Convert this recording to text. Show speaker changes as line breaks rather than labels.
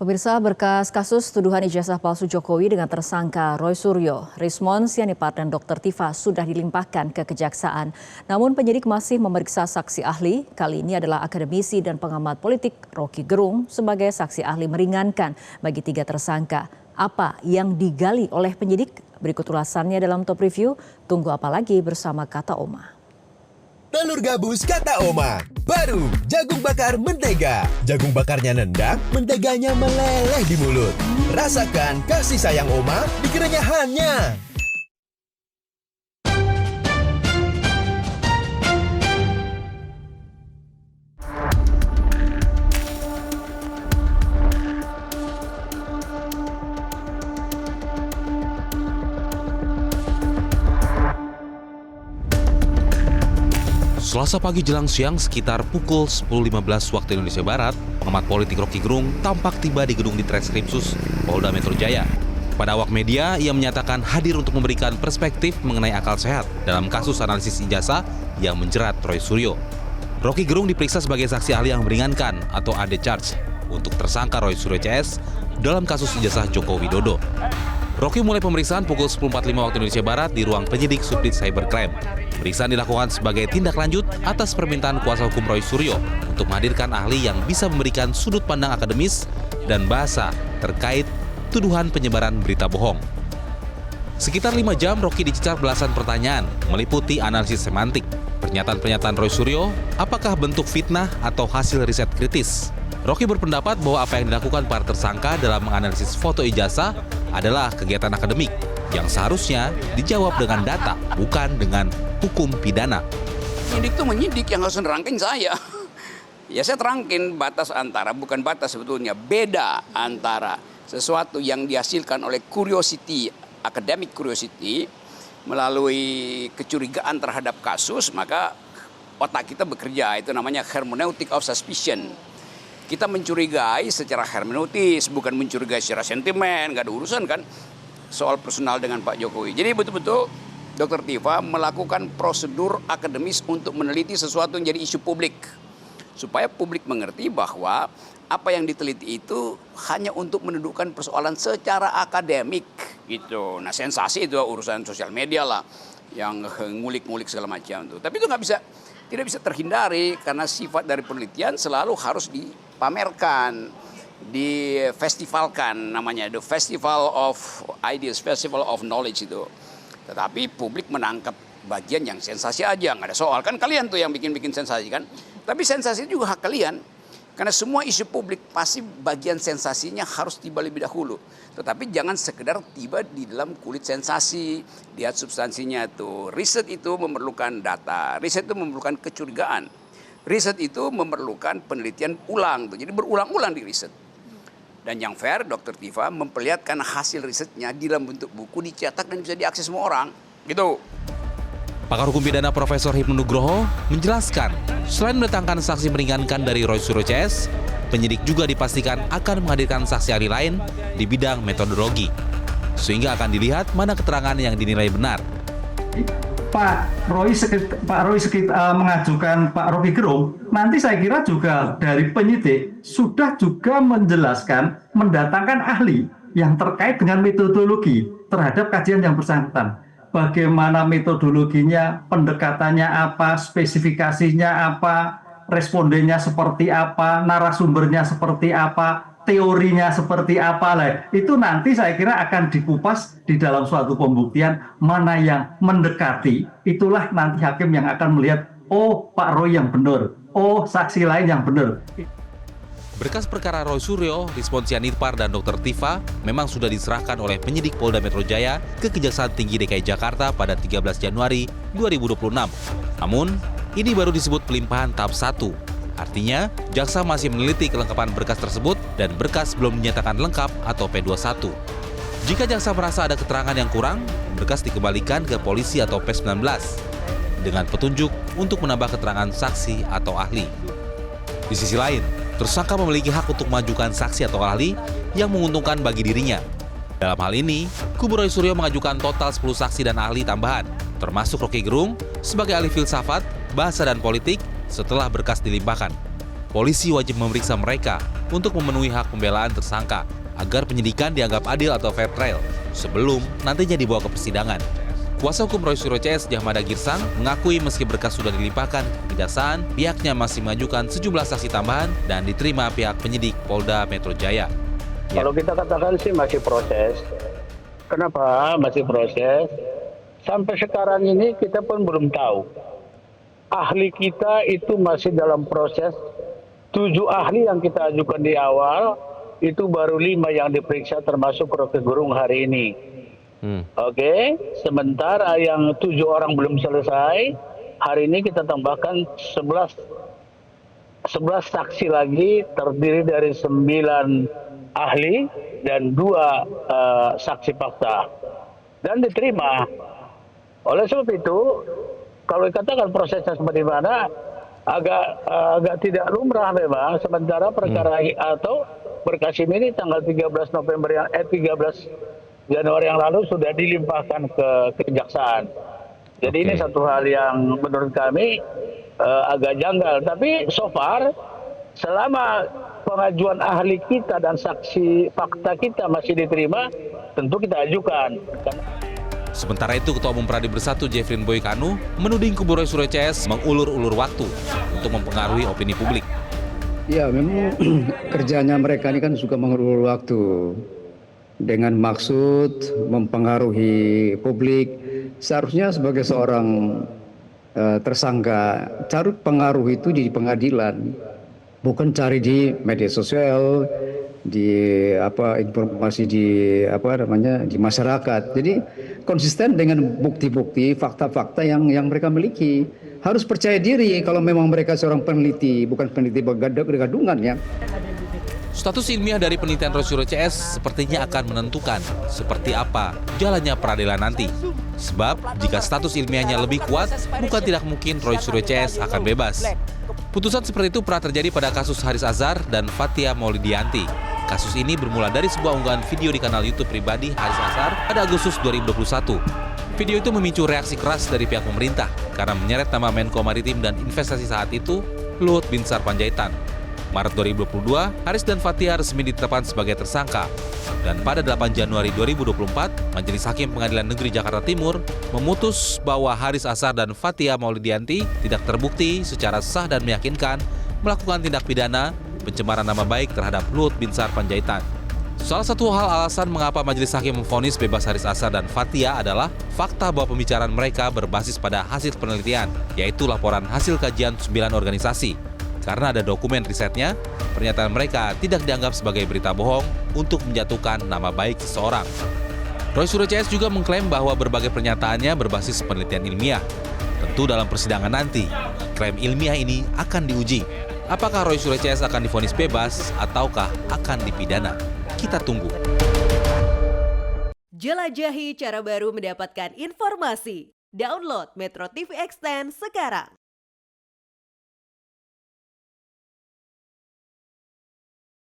Pemirsa, berkas kasus tuduhan ijazah palsu Jokowi dengan tersangka Roy Suryo, Rismon Sianipart dan Dr. Tifa sudah dilimpahkan ke Kejaksaan. Namun penyidik masih memeriksa saksi ahli. Kali ini adalah akademisi dan pengamat politik Rocky Gerung sebagai saksi ahli meringankan bagi 3 tersangka. Apa yang digali oleh penyidik? Berikut ulasannya dalam Top Review. Tunggu apa lagi bersama Kata Oma.
Telur gabus Kata Oma. Baru jagung bakar mentega. Jagung bakarnya nendang, menteganya meleleh di mulut. Rasakan kasih sayang Oma di kerenyahannya.
Selasa pagi jelang siang sekitar pukul 10.15 waktu Indonesia Barat, pengamat politik Rocky Gerung tampak tiba di gedung Ditreskrimsus Polda Metro Jaya. Pada awak media, ia menyatakan hadir untuk memberikan perspektif mengenai akal sehat dalam kasus analisis ijazah yang menjerat Roy Suryo. Rocky Gerung diperiksa sebagai saksi ahli yang meringankan atau AD charge untuk tersangka Roy Suryo CS dalam kasus ijazah Joko Widodo. Rocky mulai pemeriksaan pukul 10.45 waktu Indonesia Barat di ruang penyidik Subdit Cybercrime. Pemeriksaan dilakukan sebagai tindak lanjut atas permintaan kuasa hukum Roy Suryo untuk menghadirkan ahli yang bisa memberikan sudut pandang akademis dan bahasa terkait tuduhan penyebaran berita bohong. Sekitar 5 jam Rocky dicecar belasan pertanyaan meliputi analisis semantik. Pernyataan-pernyataan Roy Suryo, apakah bentuk fitnah atau hasil riset kritis? Rocky berpendapat bahwa apa yang dilakukan para tersangka dalam menganalisis foto ijazah adalah kegiatan akademik yang seharusnya dijawab dengan data, bukan dengan hukum pidana.
Penyidik itu menyidik, yang harus nerangkin saya. Ya saya terangkin batas antara, bukan batas sebetulnya, beda antara sesuatu yang dihasilkan oleh curiosity, academic curiosity, melalui kecurigaan terhadap kasus, maka otak kita bekerja, itu namanya hermeneutic of suspicion. Kita mencurigai secara hermeneutis, bukan mencurigai secara sentimen, nggak ada urusan kan soal personal dengan Pak Jokowi. Jadi betul-betul Dr. Tifa melakukan prosedur akademis untuk meneliti sesuatu yang jadi isu publik. Supaya publik mengerti bahwa apa yang diteliti itu hanya untuk mendudukkan persoalan secara akademik. Gitu. Nah sensasi itu urusan sosial media lah, yang ngulik-ngulik segala macam tuh. Tapi itu tidak bisa terhindari karena sifat dari penelitian selalu harus dipamerkan, difestivalkan, namanya the Festival of Ideas, Festival of Knowledge itu. Tetapi publik menangkap bagian yang sensasi aja, nggak ada soal. Kan kalian tuh yang bikin sensasi kan. Tapi sensasi juga hak kalian. Karena semua isu publik pasti bagian sensasinya harus tiba lebih dahulu. Tetapi jangan sekedar tiba di dalam kulit sensasi. Lihat substansinya tuh. Riset itu memerlukan data. Riset itu memerlukan kecurigaan. Riset itu memerlukan penelitian ulang. Tuh. Jadi berulang-ulang di riset. Dan yang fair, Dr. Tifa memperlihatkan hasil risetnya di dalam bentuk buku, dicetak dan bisa diakses semua orang. Gitu.
Pakar hukum pidana Profesor Hipnu Nugroho menjelaskan, selain mendatangkan saksi meringankan dari Roy Suryo CS, penyidik juga dipastikan akan menghadirkan saksi ahli lain di bidang metodologi, sehingga akan dilihat mana keterangan yang dinilai benar.
Pak Roy mengajukan Pak Rocky Gerung, nanti saya kira juga dari penyidik sudah juga menjelaskan mendatangkan ahli yang terkait dengan metodologi terhadap kajian yang bersangkutan. Bagaimana metodologinya, pendekatannya apa, spesifikasinya apa, respondennya seperti apa, narasumbernya seperti apa, teorinya seperti apa lah. Itu nanti saya kira akan dikupas di dalam suatu pembuktian mana yang mendekati. Itulah nanti hakim yang akan melihat, oh Pak Roy yang benar, oh saksi lain yang benar.
Berkas perkara Roy Suryo, Rismon Sianipart, dan Dr. Tifa memang sudah diserahkan oleh penyidik Polda Metro Jaya ke Kejaksaan Tinggi DKI Jakarta pada 13 Januari 2026. Namun, ini baru disebut pelimpahan tahap 1. Artinya, jaksa masih meneliti kelengkapan berkas tersebut dan berkas belum dinyatakan lengkap atau P21. Jika jaksa merasa ada keterangan yang kurang, berkas dikembalikan ke polisi atau P19 dengan petunjuk untuk menambah keterangan saksi atau ahli. Di sisi lain, tersangka memiliki hak untuk mengajukan saksi atau ahli yang menguntungkan bagi dirinya. Dalam hal ini, kubu Roy Suryo mengajukan total 10 saksi dan ahli tambahan, termasuk Rocky Gerung sebagai ahli filsafat, bahasa dan politik setelah berkas dilimpahkan. polisi wajib memeriksa mereka untuk memenuhi hak pembelaan tersangka agar penyidikan dianggap adil atau fair trial sebelum nantinya dibawa ke persidangan. Kuasa hukum Roy Suryo CS, Jahmada Girsang, mengakui meski berkas sudah dilimpahkan ke kejaksaan, pihaknya masih mengajukan sejumlah saksi tambahan dan diterima pihak penyidik Polda Metro Jaya.
Kalau kita katakan sih masih proses. Kenapa masih proses? Sampai sekarang ini kita pun belum tahu. Ahli kita itu masih dalam proses. 7 ahli yang kita ajukan di awal, itu baru 5 yang diperiksa termasuk Rocky Gerung hari ini. Oke, sementara yang 7 orang belum selesai, hari ini kita tambahkan 11 saksi lagi terdiri dari 9 ahli dan 2 saksi fakta dan diterima. Oleh sebab itu, kalau dikatakan prosesnya seperti mana, agak tidak lumrah memang. Sementara perkara atau berkas ini tanggal 13 Januari yang lalu sudah dilimpahkan ke kejaksaan. Jadi ini satu hal yang menurut kami agak janggal. Tapi so far, selama pengajuan ahli kita dan saksi fakta kita masih diterima, tentu kita ajukan.
Sementara itu, Ketua Umum Pradi Bersatu Jeffrey Boy Kanu menuding kubu Roy Suryo CS mengulur-ulur waktu untuk mempengaruhi opini publik.
Ya, memang kerjanya mereka ini kan suka mengulur waktu dengan maksud mempengaruhi publik. Seharusnya sebagai seorang tersangka, cari pengaruh itu di pengadilan, bukan cari di media sosial, di informasi di masyarakat. Jadi konsisten dengan bukti-bukti, fakta-fakta yang mereka miliki. Harus percaya diri kalau memang mereka seorang peneliti, bukan peneliti bergadungan ya.
Status ilmiah dari penelitian Roy Suryo CS sepertinya akan menentukan seperti apa jalannya peradilan nanti. Sebab jika status ilmiahnya lebih kuat, bukan tidak mungkin Roy Suryo CS akan bebas. Putusan seperti itu pernah terjadi pada kasus Haris Azhar dan Fathia Maulidiyanti. Kasus ini bermula dari sebuah unggahan video di kanal YouTube pribadi Haris Azhar pada Agustus 2021. Video itu memicu reaksi keras dari pihak pemerintah karena menyeret nama Menko Maritim dan Investasi saat itu, Luhut Binsar Panjaitan. Maret 2022, Haris dan Fathia resmi ditetapkan sebagai tersangka. Dan pada 8 Januari 2024, Majelis Hakim Pengadilan Negeri Jakarta Timur memutus bahwa Haris Azhar dan Fathia Maulidiyanti tidak terbukti secara sah dan meyakinkan melakukan tindak pidana pencemaran nama baik terhadap Luhut Binsar Panjaitan. Salah satu hal alasan mengapa Majelis Hakim memvonis bebas Haris Azhar dan Fathia adalah fakta bahwa pembicaraan mereka berbasis pada hasil penelitian, yaitu laporan hasil kajian 9 organisasi. Karena ada dokumen risetnya, pernyataan mereka tidak dianggap sebagai berita bohong untuk menjatuhkan nama baik seseorang. Roy Suryo CS juga mengklaim bahwa berbagai pernyataannya berbasis penelitian ilmiah. Tentu dalam persidangan nanti, klaim ilmiah ini akan diuji. Apakah Roy Suryo CS akan divonis bebas ataukah akan dipidana? Kita tunggu.
Jelajahi cara baru mendapatkan informasi. Download Metro TV Extend sekarang.